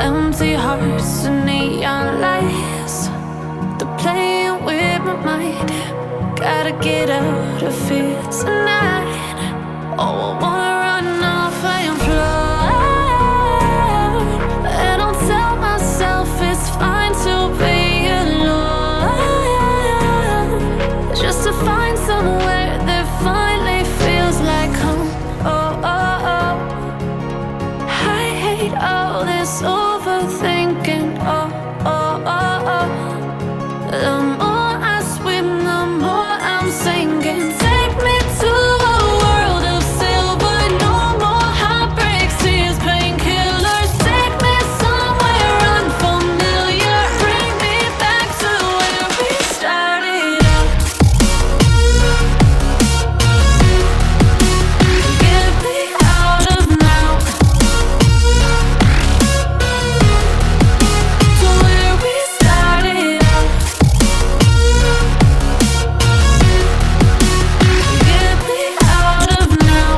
Empty hearts and neon lights, they're playing with my mind. Gotta get out of here tonight. Oh, I wanna run off and fly, and I'll tell myself it's fine to be alone, just to find somewhere that finally feels like home. Oh, oh, oh. I hate all this overthinking. Oh, oh, oh, oh. The more I swim, the more I'm sinking. Take me to a world of silver. No more heartbreaks, tears, painkillers. Take me somewhere unfamiliar. Bring me back to where we started out. Get me out of now, to where we started out. Get me out of now,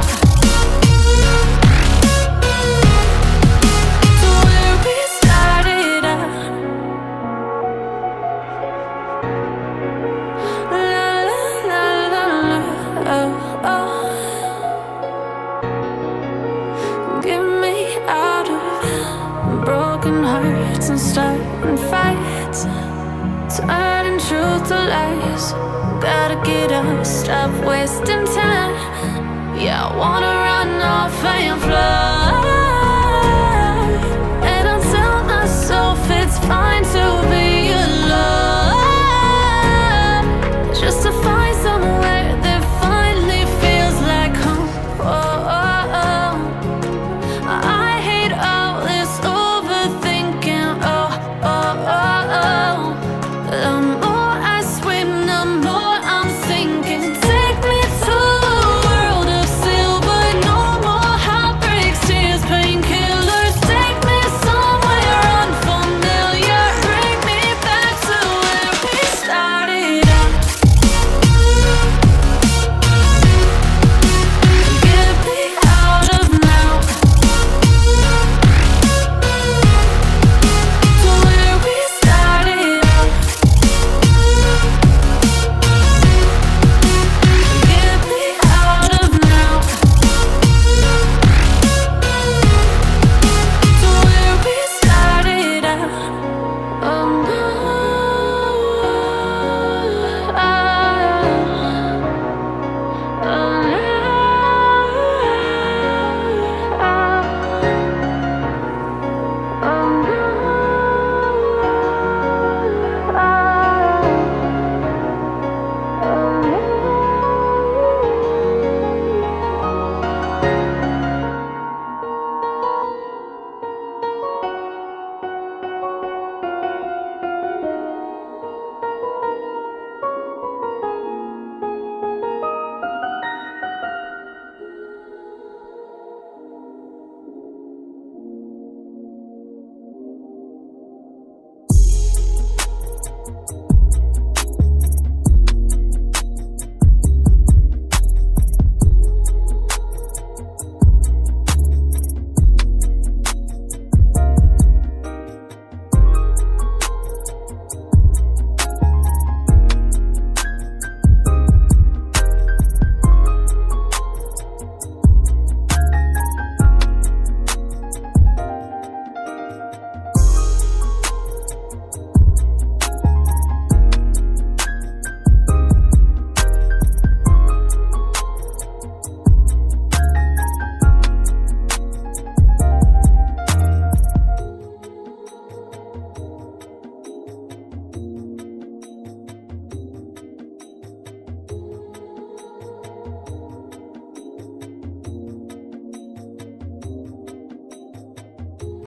to where we started out. La la la la la, oh, oh. Get me out of broken hearts and starting fights, turning truth to lies. Gotta get up, stop wasting time. Yeah, I wanna run off and fly, and I'll tell myself it's fine to be